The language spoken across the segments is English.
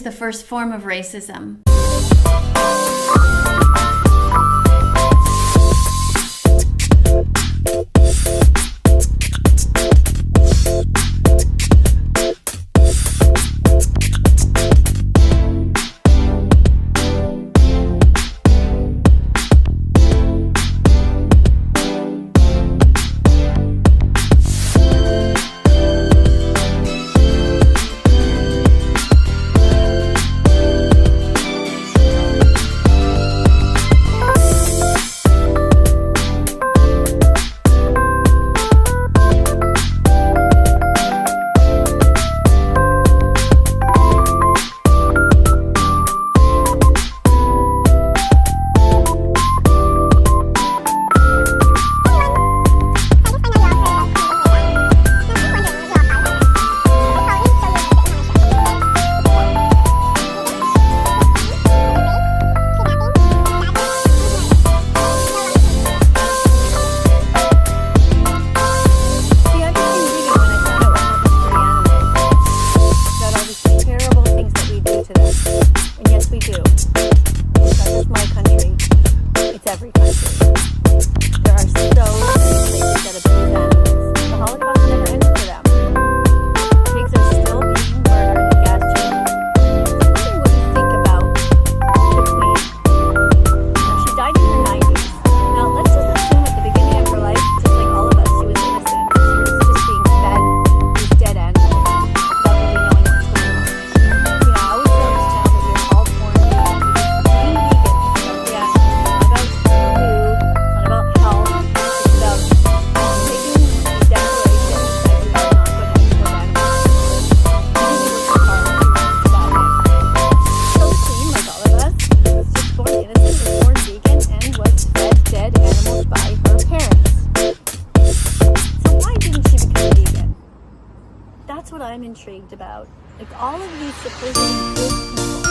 is the first form of racism. That's what I'm intrigued about. Like all of these supposedly good people,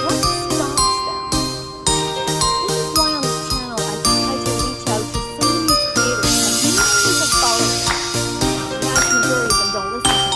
what stops them? This is why on this channel I try to reach out to so many creators that millions of followers. The vast majority of them don't listen to me.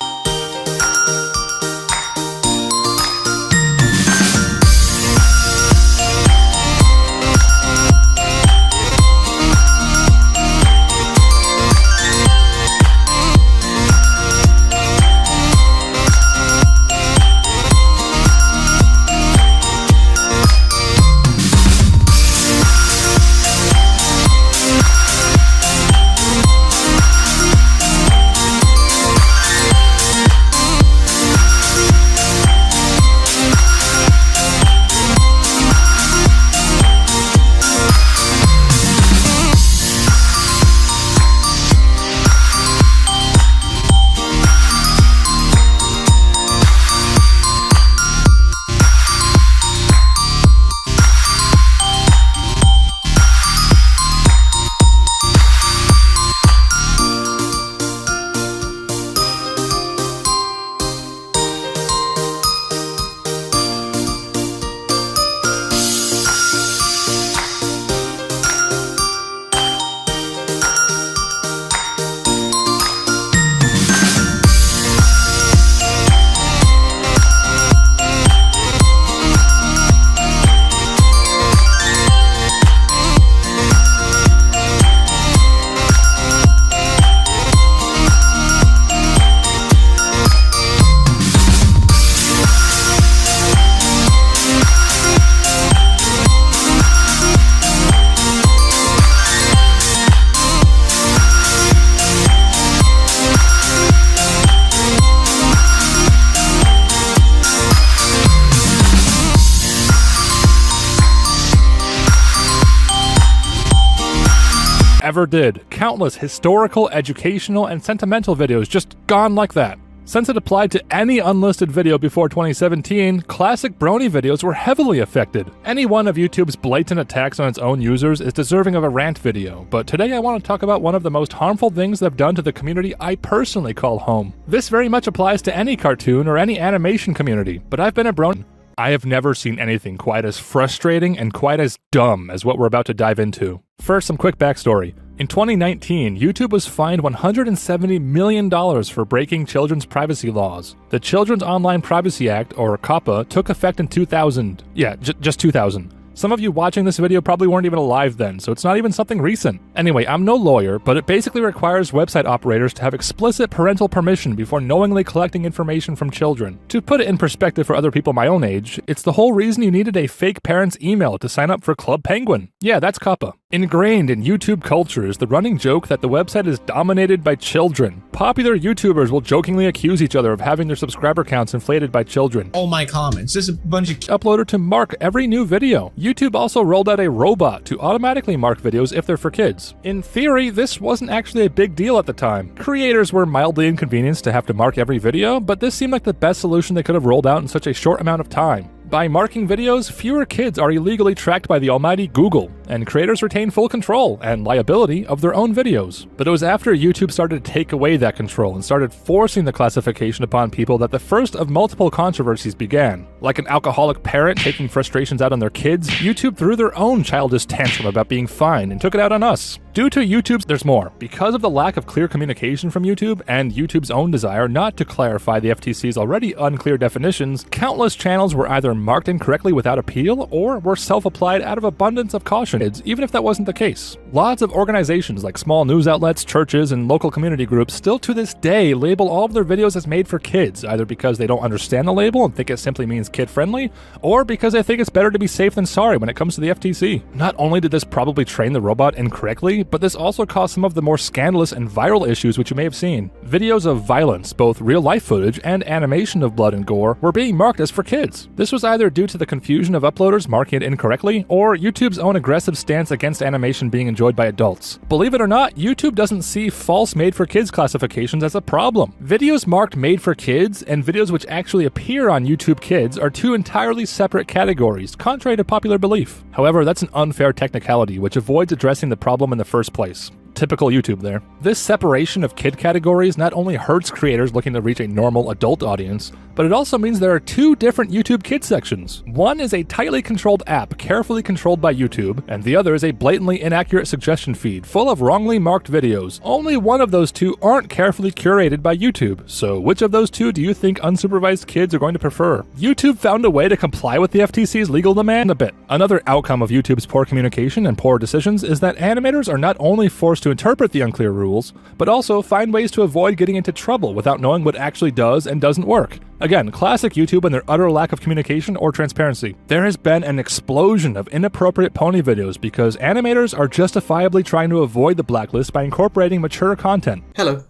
Ever did. Countless historical, educational, and sentimental videos just gone like that. Since it applied to any unlisted video before 2017, classic brony videos were heavily affected. Any one of YouTube's blatant attacks on its own users is deserving of a rant video, but today I want to talk about one of the most harmful things they've done to the community I personally call home. This very much applies to any cartoon or any animation community, but I've been a brony. I have never seen anything quite as frustrating and quite as dumb as what we're about to dive into. First, some quick backstory. In 2019, YouTube was fined $170 million for breaking children's privacy laws. The Children's Online Privacy Act, or COPPA, took effect in 2000. Yeah, just 2000. Some of you watching this video probably weren't even alive then, so it's not even something recent. Anyway, I'm no lawyer, but it basically requires website operators to have explicit parental permission before knowingly collecting information from children. To put it in perspective for other people my own age, it's the whole reason you needed a fake parent's email to sign up for Club Penguin. Yeah, that's COPPA. Ingrained in YouTube culture is the running joke that the website is dominated by children. Popular YouTubers will jokingly accuse each other of having their subscriber counts inflated by children. All my comments, there's a bunch of uploader to mark every new video. YouTube also rolled out a robot to automatically mark videos if they're for kids. In theory, this wasn't actually a big deal at the time. Creators were mildly inconvenienced to have to mark every video, but this seemed like the best solution they could have rolled out in such a short amount of time. By marking videos, fewer kids are illegally tracked by the almighty Google, and creators retain full control and liability of their own videos. But it was after YouTube started to take away that control and started forcing the classification upon people that the first of multiple controversies began. Like an alcoholic parent taking frustrations out on their kids, YouTube threw their own childish tantrum about being fined and took it out on us. Due to YouTube's, there's more. Because of the lack of clear communication from YouTube and YouTube's own desire not to clarify the FTC's already unclear definitions, countless channels were either marked incorrectly without appeal or were self-applied out of abundance of caution, even if that wasn't the case. Lots of organizations like small news outlets, churches, and local community groups still to this day label all of their videos as made for kids, either because they don't understand the label and think it simply means kid-friendly, or because they think it's better to be safe than sorry when it comes to the FTC. Not only did this probably train the robot incorrectly, but this also caused some of the more scandalous and viral issues which you may have seen. Videos of violence, both real-life footage and animation of blood and gore, were being marked as for kids. This was either due to the confusion of uploaders marking it incorrectly, or YouTube's own aggressive stance against animation being enjoyed by adults. Believe it or not, YouTube doesn't see false made-for-kids classifications as a problem. Videos marked made for kids and videos which actually appear on YouTube Kids are two entirely separate categories, contrary to popular belief. However, that's an unfair technicality which avoids addressing the problem in the first place. Typical YouTube there. This separation of kid categories not only hurts creators looking to reach a normal adult audience, but it also means there are two different YouTube Kids sections. One is a tightly controlled app carefully controlled by YouTube, and the other is a blatantly inaccurate suggestion feed full of wrongly marked videos. Only one of those two aren't carefully curated by YouTube, so which of those two do you think unsupervised kids are going to prefer? YouTube found a way to comply with the FTC's legal demand a bit. Another outcome of YouTube's poor communication and poor decisions is that animators are not only forced to interpret the unclear rules, but also find ways to avoid getting into trouble without knowing what actually does and doesn't work. Again, classic YouTube and their utter lack of communication or transparency. There has been an explosion of inappropriate pony videos because animators are justifiably trying to avoid the blacklist by incorporating mature content. Hello.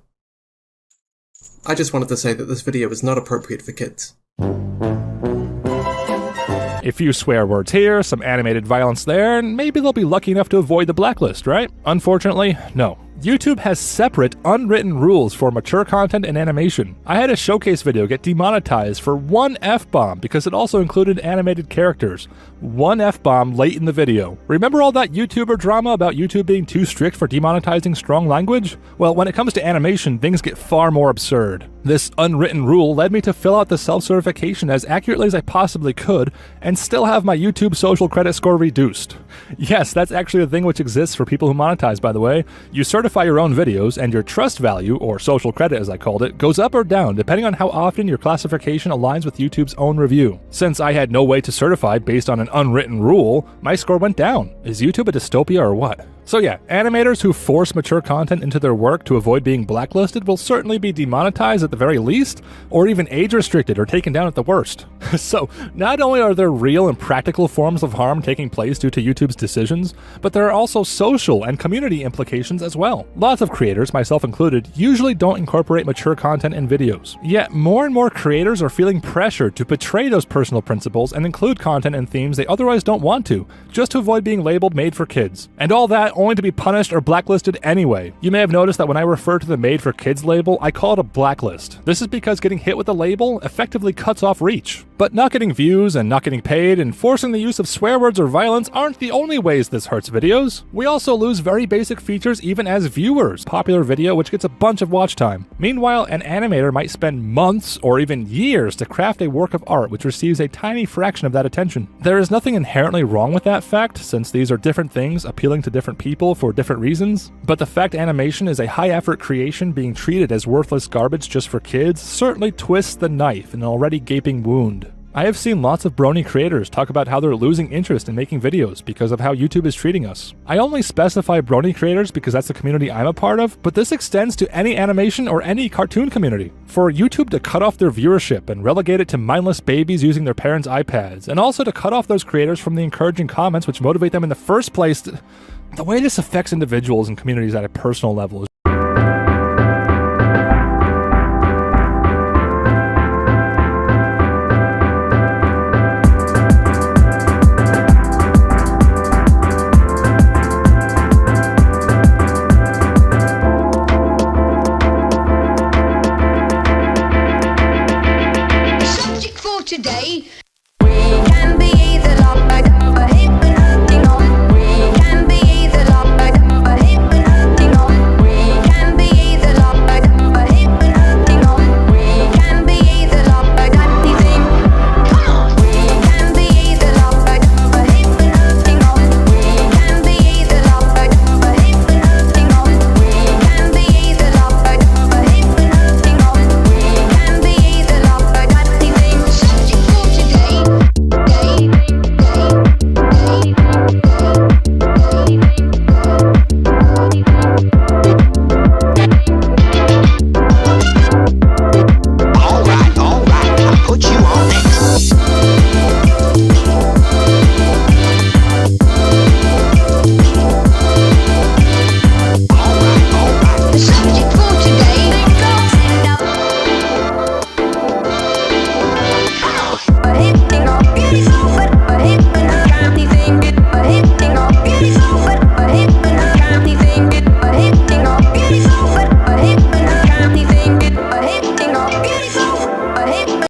I just wanted to say that this video is not appropriate for kids. A few swear words here, some animated violence there, and maybe they'll be lucky enough to avoid the blacklist, right? Unfortunately, no. YouTube has separate, unwritten rules for mature content and animation. I had a showcase video get demonetized for one F-bomb because it also included animated characters. One F-bomb late in the video. Remember all that YouTuber drama about YouTube being too strict for demonetizing strong language? Well, when it comes to animation, things get far more absurd. This unwritten rule led me to fill out the self-certification as accurately as I possibly could and still have my YouTube social credit score reduced. Yes, that's actually a thing which exists for people who monetize, by the way. You certify your own videos, and your trust value, or social credit as I called it, goes up or down depending on how often your classification aligns with YouTube's own review. Since I had no way to certify based on an unwritten rule, my score went down. Is YouTube a dystopia or what? So yeah, animators who force mature content into their work to avoid being blacklisted will certainly be demonetized at the very least, or even age restricted or taken down at the worst. So not only are there real and practical forms of harm taking place due to YouTube's decisions, but there are also social and community implications as well. Lots of creators, myself included, usually don't incorporate mature content in videos. Yet more and more creators are feeling pressured to betray those personal principles and include content and themes they otherwise don't want to, just to avoid being labeled made for kids. And all that only to be punished or blacklisted anyway. You may have noticed that when I refer to the made for kids label, I call it a blacklist. This is because getting hit with the label effectively cuts off reach. But not getting views and not getting paid and forcing the use of swear words or violence aren't the only ways this hurts videos. We also lose very basic features even as viewers. Popular video which gets a bunch of watch time. Meanwhile, an animator might spend months or even years to craft a work of art which receives a tiny fraction of that attention. There is nothing inherently wrong with that fact, since these are different things appealing to different people for different reasons, but the fact animation is a high-effort creation being treated as worthless garbage just for kids certainly twists the knife in an already gaping wound. I have seen lots of brony creators talk about how they're losing interest in making videos because of how YouTube is treating us. I only specify brony creators because that's the community I'm a part of, but this extends to any animation or any cartoon community. For YouTube to cut off their viewership and relegate it to mindless babies using their parents' iPads, and also to cut off those creators from the encouraging comments which motivate them in the first place, the way this affects individuals and communities at a personal level is